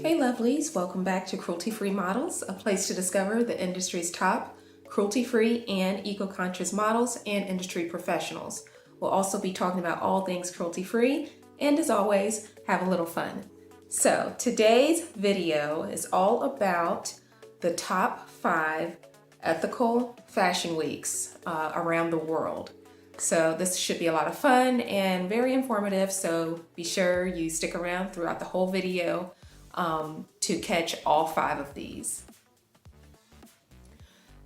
Hey lovelies, welcome back to Cruelty Free Models, a place to discover the industry's top cruelty-free and eco-conscious models and industry professionals. We'll also be talking about all things cruelty-free and, as always, have a little fun. So today's video is all about the top 5 ethical fashion weeks around the world. So this should be a lot of fun and very informative, so be sure you stick around throughout the whole video to catch all 5 of these.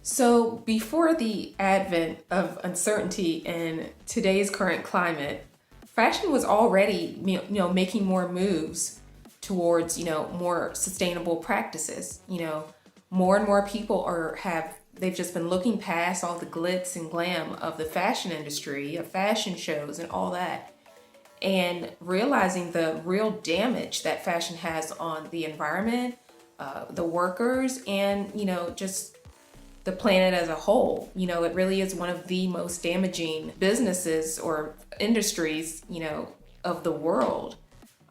So before the advent of uncertainty in today's current climate, fashion was already making more moves towards more sustainable practices. More and more people they've just been looking past all the glitz and glam of the fashion industry, of fashion shows and all that, and realizing the real damage that fashion has on the environment, the workers, and just the planet as a whole. It really is one of the most damaging businesses or industries of the world,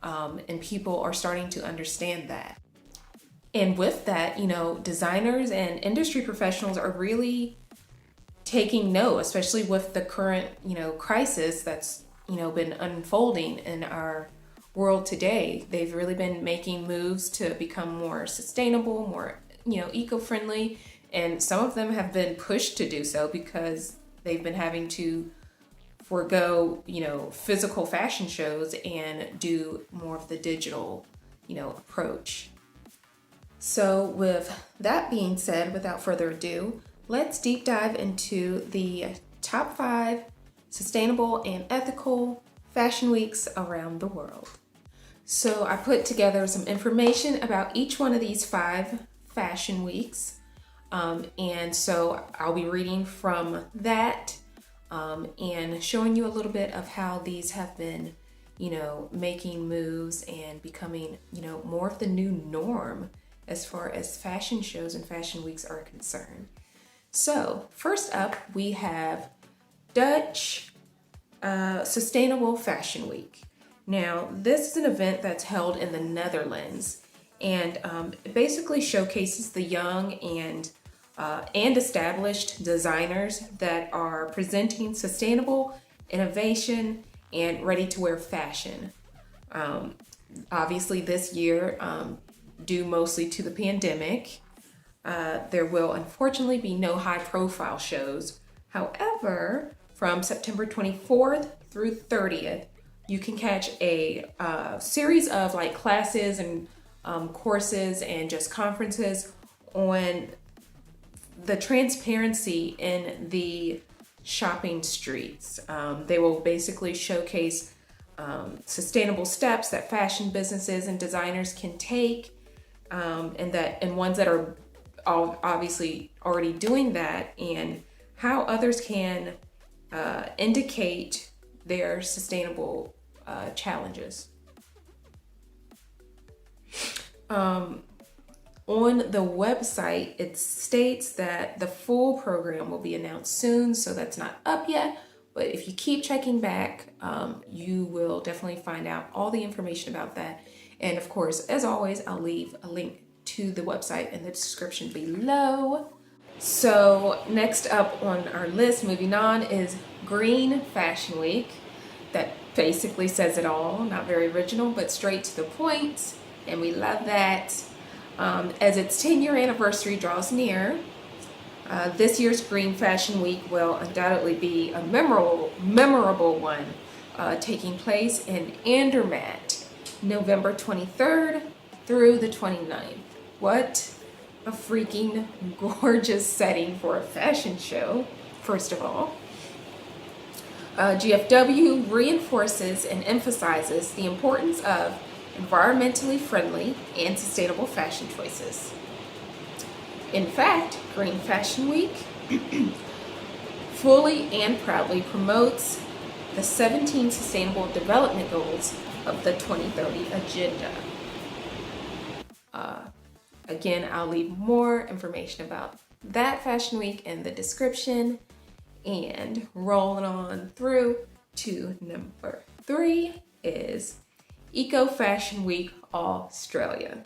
and people are starting to understand that. And with that, designers and industry professionals are really taking note, especially with the current crisis that's been unfolding in our world today. They've really been making moves to become more sustainable, more eco-friendly, and some of them have been pushed to do so because they've been having to forego physical fashion shows and do more of the digital approach. So with that being said, without further ado, let's deep dive into the top 5 sustainable and ethical fashion weeks around the world. So I put together some information about each one of these 5 fashion weeks. And so I'll be reading from that and showing you a little bit of how these have been, making moves and becoming, more of the new norm as far as fashion shows and fashion weeks are concerned. So first up, we have Dutch Sustainable Fashion Week. Now, this is an event that's held in the Netherlands, and it basically showcases the young and established designers that are presenting sustainable innovation and ready-to-wear fashion. Obviously, this year, due mostly to the pandemic, there will unfortunately be no high-profile shows. However, from September 24th through 30th, you can catch a series of classes and courses and just conferences on the transparency in the shopping streets. They will basically showcase sustainable steps that fashion businesses and designers can take, and ones that are obviously already doing that, and how others can indicate their sustainable challenges. On the website, it states that the full program will be announced soon, so that's not up yet. But if you keep checking back, you will definitely find out all the information about that. And of course, as always, I'll leave a link to the website in the description below. So next up on our list, moving on, is Green Fashion Week. That basically says it all. Not very original, but straight to the point, and we love that. As its 10-year anniversary draws near, this year's Green Fashion Week will undoubtedly be a memorable one, taking place in Andermatt, November 23rd through the 29th. What a freaking gorgeous setting for a fashion show, first of all. GFW reinforces and emphasizes the importance of environmentally friendly and sustainable fashion choices. In fact, Green Fashion Week fully and proudly promotes the 17 Sustainable Development Goals of the 2030 Agenda. Again, I'll leave more information about that fashion week in the description. And rolling on through to number 3 is Eco Fashion Week Australia.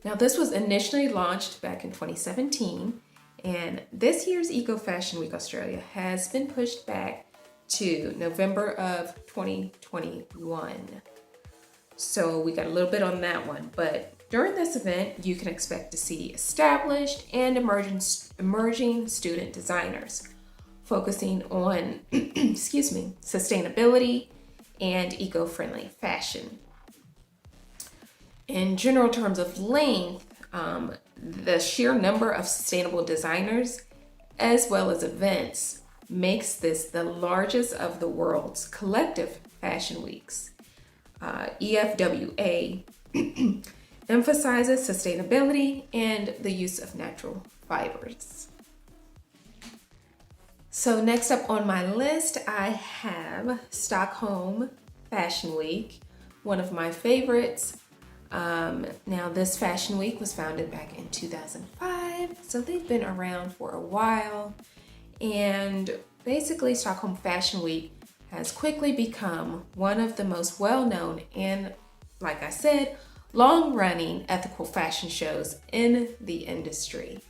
Now, this was initially launched back in 2017, and this year's Eco Fashion Week Australia has been pushed back to November of 2021. So we got a little bit on that one, but during this event, you can expect to see established and emerging student designers focusing on, sustainability and eco-friendly fashion. In general terms of length, the sheer number of sustainable designers as well as events makes this the largest of the world's collective fashion weeks. EFWA emphasizes sustainability and the use of natural fibers. So next up on my list, I have Stockholm Fashion Week, one of my favorites. Now this fashion week was founded back in 2005, so they've been around for a while. And basically Stockholm Fashion Week has quickly become one of the most well-known and, like I said, long-running ethical fashion shows in the industry.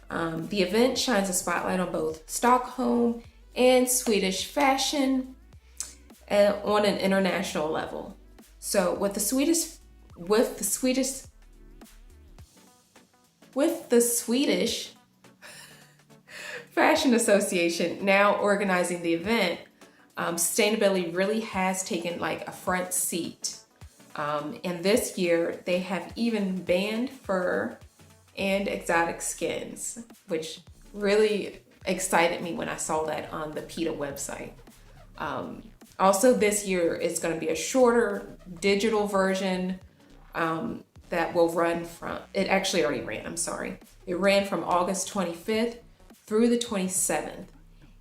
The event shines a spotlight on both Stockholm and Swedish fashion on an international level. So with the Swedish Fashion Association now organizing the event, sustainability really has taken like a front seat. And this year they have even banned fur and exotic skins, which really excited me when I saw that on the PETA website. Also this year is going to be a shorter digital version that will run from, it actually already ran, I'm sorry. It ran from August 25th through the 27th.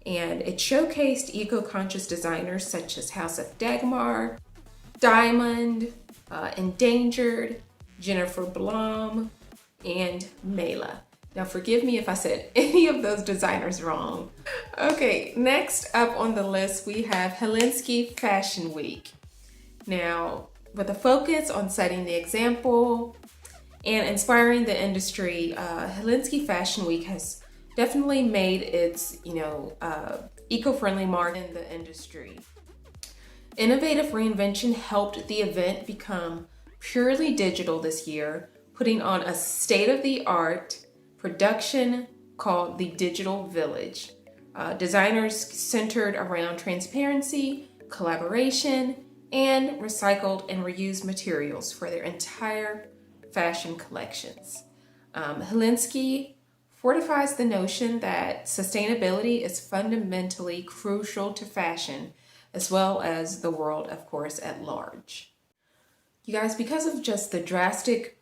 And it showcased eco-conscious designers such as House of Dagmar, Diamond, Endangered, Jennifer Blom, and Mela. Now forgive me if I said any of those designers wrong. Okay, next up on the list we have Helsinki Fashion Week. Now, with a focus on setting the example and inspiring the industry, Helsinki Fashion Week has definitely made its, eco-friendly mark in the industry. Innovative reinvention helped the event become purely digital this year, putting on a state-of-the-art production called the Digital Village. Designers centered around transparency, collaboration, and recycled and reused materials for their entire fashion collections. Helsinki fortifies the notion that sustainability is fundamentally crucial to fashion, as well as the world, of course, at large. You guys, because of just the drastic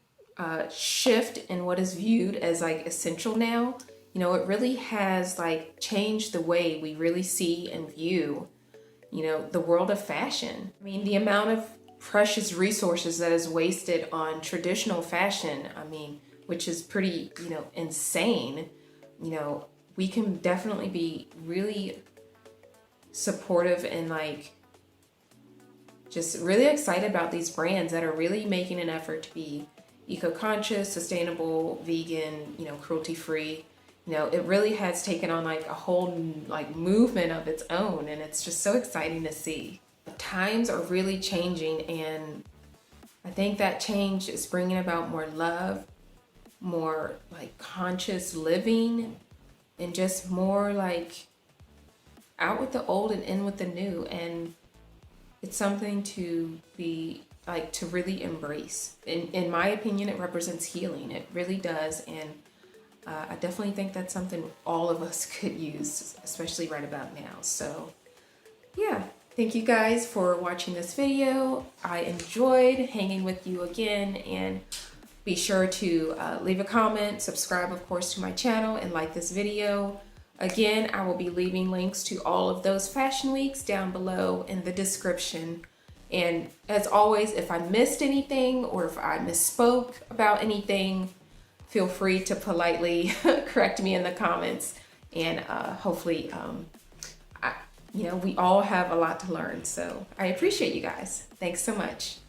shift in what is viewed as like essential now, it really has like changed the way we really see and view, the world of fashion. I mean, the amount of precious resources that is wasted on traditional fashion, which is pretty, insane. We can definitely be really supportive and like just really excited about these brands that are really making an effort to be eco-conscious, sustainable, vegan, cruelty-free. It really has taken on like a whole like movement of its own, and it's just so exciting to see. Times are really changing, and I think that change is bringing about more love, more like conscious living, and just more like out with the old and in with the new. And it's something to be like, to really embrace. In my opinion, it represents healing. It really does. And I definitely think that's something all of us could use, especially right about now. So yeah, thank you guys for watching this video. I enjoyed hanging with you again, and be sure to leave a comment, subscribe of course to my channel, and like this video. Again, I will be leaving links to all of those fashion weeks down below in the description. And as always, if I missed anything or if I misspoke about anything, feel free to politely correct me in the comments. And hopefully, we all have a lot to learn. So I appreciate you guys. Thanks so much.